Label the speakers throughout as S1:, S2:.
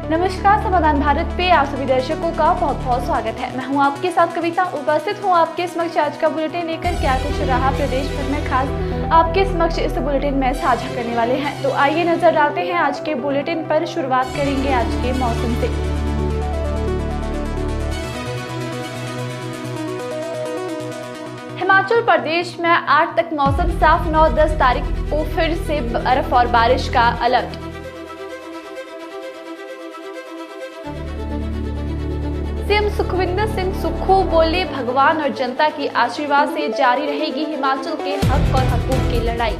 S1: नमस्कार, समाधान भारत पे आप सभी दर्शकों का बहुत बहुत स्वागत है। मैं हूं आपके साथ कविता, उपस्थित हूं आपके समक्ष आज का बुलेटिन लेकर। क्या कुछ रहा प्रदेश भर में खास आपके समक्ष इस बुलेटिन में साझा करने वाले हैं। तो आइए नजर डालते हैं आज के बुलेटिन पर। शुरुआत करेंगे आज के मौसम से। हिमाचल प्रदेश में 8 तक मौसम साफ। 9-10 तारीख को फिर से बर्फ और बारिश का अलर्ट। सीएम सुखविंदर सिंह सुक्खू बोले, भगवान और जनता की आशीर्वाद से जारी रहेगी हिमाचल के हक और हकूक की लड़ाई।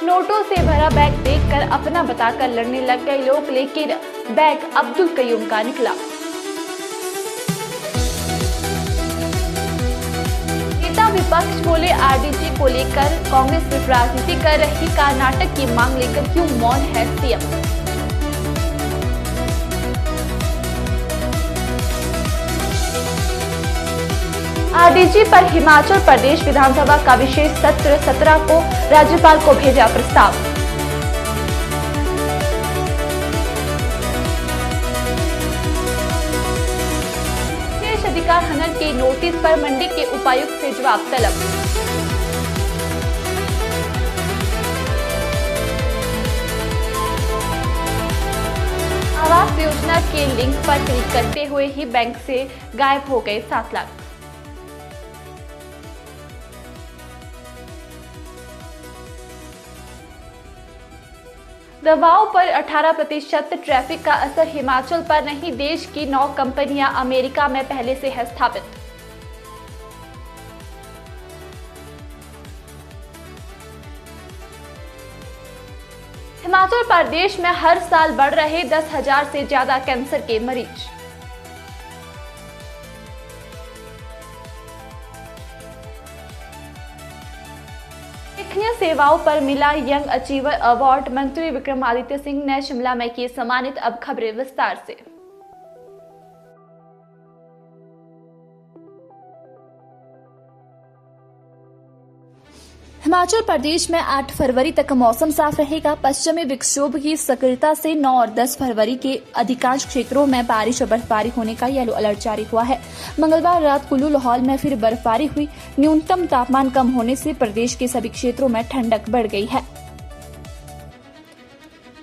S1: नोटों से भरा बैग देखकर अपना बताकर लड़ने लग गए लोग, लेकिन बैग अब्दुल कयूम का निकला। नेता विपक्ष बोले, आरडीजी को लेकर कांग्रेस सिर्फ राजनीति कर रही, कर्नाटक की मांग लेकर क्यों मौन है सीएम। आरडीजी पर हिमाचल प्रदेश विधानसभा का विशेष सत्र 17 को राज्यपाल को भेजा प्रस्ताव। विशेष अधिकार हनन के नोटिस पर मंडी के उपायुक्त से जवाब तलब। आवास योजना के लिंक पर क्लिक करते हुए ही बैंक से गायब हो गए 7 लाख। दवाओं पर 18% ट्रैफिक का असर हिमाचल पर नहीं। देश की 9 कंपनियां अमेरिका में पहले से है स्थापित। हिमाचल प्रदेश में हर साल बढ़ रहे 10,000 से ज्यादा कैंसर के मरीज। उल्लेखनीय सेवाओं पर मिला यंग अचीवर अवार्ड। मंत्री विक्रमादित्य सिंह ने शिमला में किए सम्मानित। अब खबरें विस्तार से। हिमाचल प्रदेश में 8 फरवरी तक मौसम साफ रहेगा। पश्चिमी विक्षोभ की सक्रियता से 9 और 10 फरवरी के अधिकांश क्षेत्रों में बारिश और बर्फबारी होने का येलो अलर्ट जारी हुआ है। मंगलवार रात कुल्लू लाहौल में फिर बर्फबारी हुई। न्यूनतम तापमान कम होने से प्रदेश के सभी क्षेत्रों में ठंडक बढ़ गई है।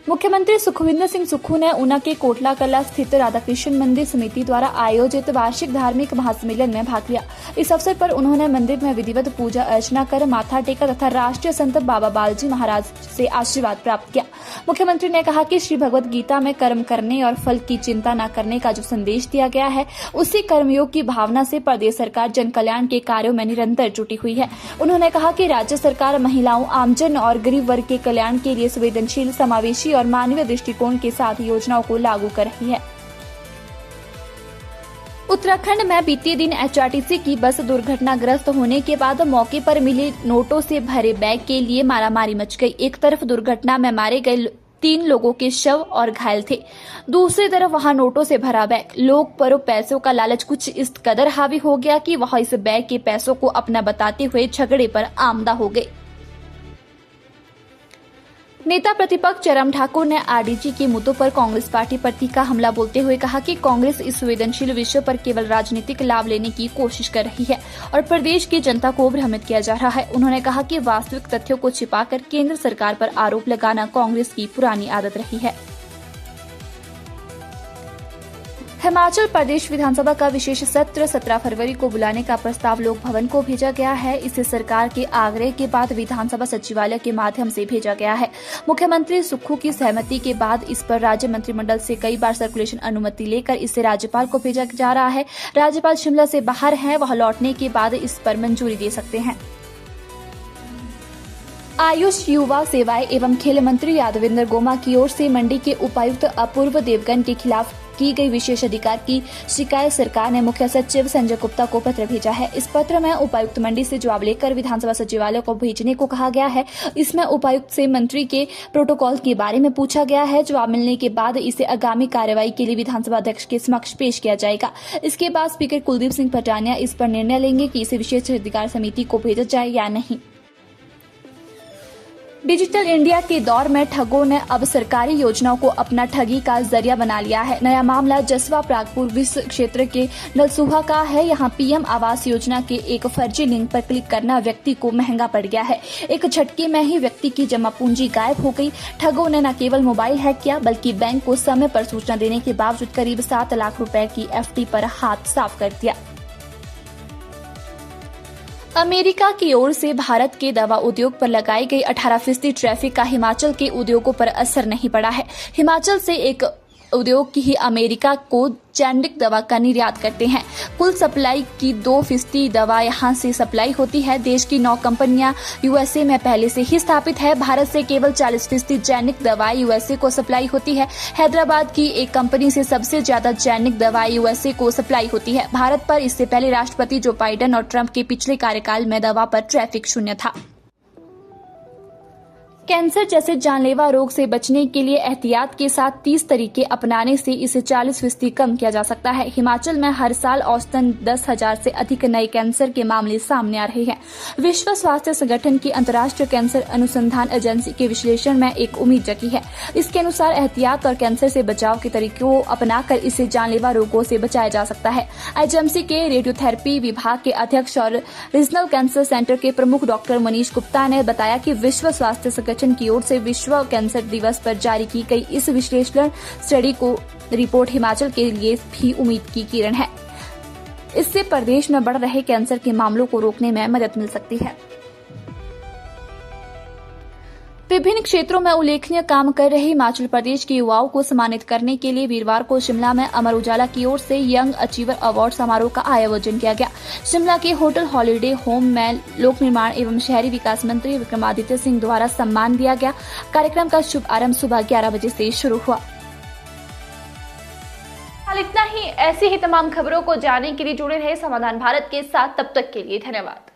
S1: मुख्यमंत्री सुखविंदर सिंह सुक्खू ने ऊना के कोटला कला स्थित राधाकृष्ण मंदिर समिति द्वारा आयोजित वार्षिक धार्मिक महासम्मेलन में भाग लिया। इस अवसर पर उन्होंने मंदिर में विधिवत पूजा अर्चना कर माथा टेका तथा राष्ट्रीय संत बाबा बालजी महाराज से आशीर्वाद प्राप्त किया। मुख्यमंत्री ने कहा कि श्री भगवत गीता में कर्म करने और फल की चिंता न करने का जो संदेश दिया गया है, उसी कर्मयोग की भावना से प्रदेश सरकार जन कल्याण के कार्यों में निरंतर जुटी हुई है। उन्होंने कहा कि राज्य सरकार महिलाओं, आमजन और गरीब वर्ग के कल्याण के लिए संवेदनशील, समावेशी और मानवीय दृष्टिकोण के साथ योजनाओं को लागू कर रही है। उत्तराखंड में बीते दिन एचआरटीसी की बस दुर्घटनाग्रस्त होने के बाद मौके पर मिले नोटों से भरे बैग के लिए मारामारी मच गई। एक तरफ दुर्घटना में मारे गए 3 लोगों के शव और घायल थे, दूसरी तरफ वहां नोटों से भरा बैग। लोग पर पैसों का लालच कुछ इस कदर हावी हो गया कि वह इस बैग के पैसों को अपना बताते हुए झगड़े पर आमदा हो गए। नेता प्रतिपक्ष जयराम ठाकुर ने आरडीजी के मुद्दों पर कांग्रेस पार्टी पर तीखा हमला बोलते हुए कहा कि कांग्रेस इस संवेदनशील विषय पर केवल राजनीतिक लाभ लेने की कोशिश कर रही है और प्रदेश की जनता को भ्रमित किया जा रहा है। उन्होंने कहा कि वास्तविक तथ्यों को छिपाकर केंद्र सरकार पर आरोप लगाना कांग्रेस की पुरानी आदत रही है। हिमाचल प्रदेश विधानसभा का विशेष सत्र 17 फरवरी को बुलाने का प्रस्ताव लोक भवन को भेजा गया है। इसे सरकार के आग्रह के बाद विधानसभा सचिवालय के माध्यम से भेजा गया है। मुख्यमंत्री सुक्खू की सहमति के बाद इस पर राज्य मंत्रिमंडल से कई बार सर्कुलेशन अनुमति लेकर इसे राज्यपाल को भेजा जा रहा है। राज्यपाल शिमला से बाहर हैं, वह लौटने के बाद इस पर मंजूरी दे सकते हैं। आयुष, युवा सेवाएं एवं खेल मंत्री यादविंद्र गोमा की ओर से मंडी के उपायुक्त अपूर्व देवगन के खिलाफ की गई विशेष अधिकार की शिकायत सरकार ने मुख्य सचिव संजय गुप्ता को पत्र भेजा है। इस पत्र में उपायुक्त मंडी से जवाब लेकर विधानसभा सचिवालय को भेजने को कहा गया है। इसमें उपायुक्त से मंत्री के प्रोटोकॉल के बारे में पूछा गया है। जवाब मिलने के बाद इसे आगामी कार्रवाई के लिए विधानसभा अध्यक्ष के समक्ष पेश किया जाएगा। इसके बाद स्पीकर कुलदीप सिंह पटानिया इस पर निर्णय लेंगे कि इसे विशेष अधिकार समिति को भेजा जाए या नहीं। डिजिटल इंडिया के दौर में ठगों ने अब सरकारी योजनाओं को अपना ठगी का जरिया बना लिया है। नया मामला जसवा प्रागपुर विश्व क्षेत्र के नलसुहा का है। यहाँ पीएम आवास योजना के एक फर्जी लिंक पर क्लिक करना व्यक्ति को महंगा पड़ गया है। एक झटके में ही व्यक्ति की जमा पूंजी गायब हो गई। ठगों ने न केवल मोबाइल हैक किया बल्कि बैंक को समय पर सूचना देने के बावजूद करीब 7 लाख रुपए की एफडी पर हाथ साफ कर दिया। अमेरिका की ओर से भारत के दवा उद्योग पर लगाई गई 18% टैरिफ का हिमाचल के उद्योगों पर असर नहीं पड़ा है। हिमाचल से एक उद्योग की ही अमेरिका को जेनेरिक दवा का निर्यात करते हैं। कुल सप्लाई की 2% दवा यहां से सप्लाई होती है। देश की 9 कंपनियां यूएसए में पहले से ही स्थापित है। भारत से केवल 40% जेनेरिक दवाई यूएसए को सप्लाई होती है। हैदराबाद की एक कंपनी से सबसे ज्यादा जेनेरिक दवाई यूएसए को सप्लाई होती है। भारत पर इससे पहले राष्ट्रपति जो बाइडेन और ट्रंप के पिछले कार्यकाल में दवा पर टैरिफ शून्य था। कैंसर जैसे जानलेवा रोग से बचने के लिए एहतियात के साथ 30 तरीके अपनाने से इसे 40% कम किया जा सकता है। हिमाचल में हर साल औसतन 10,000 से अधिक नए कैंसर के मामले सामने आ रहे हैं। विश्व स्वास्थ्य संगठन की अंतर्राष्ट्रीय कैंसर अनुसंधान एजेंसी के विश्लेषण में एक उम्मीद जगी है। इसके अनुसार एहतियात और कैंसर से बचाव के तरीकों को अपनाकर इसे जानलेवा रोगों से बचाया जा सकता है। एजेंसी के रेडियोथेरेपी विभाग के अध्यक्ष और रीजनल कैंसर सेंटर के प्रमुख डॉक्टर मनीष गुप्ता ने बताया कि विश्व स्वास्थ्य संगठन की ओर से विश्व कैंसर दिवस पर जारी की गई इस विश्लेषण स्टडी को रिपोर्ट हिमाचल के लिए भी उम्मीद की किरण है। इससे प्रदेश में बढ़ रहे कैंसर के मामलों को रोकने में मदद मिल सकती है। विभिन्न क्षेत्रों में उल्लेखनीय काम कर रहे हिमाचल प्रदेश के युवाओं को सम्मानित करने के लिए वीरवार को शिमला में अमर उजाला की ओर से यंग अचीवर अवार्ड समारोह का आयोजन किया गया। शिमला के होटल हॉलिडे होम में लोक निर्माण एवं शहरी विकास मंत्री विक्रमादित्य सिंह द्वारा सम्मान दिया गया। कार्यक्रम का शुभारंभ सुबह 11 बजे से शुरू हुआ। इतना ही। ऐसी ही तमाम खबरों को जानने के लिए जुड़े रहे समाधान भारत के साथ। तब तक के लिए धन्यवाद।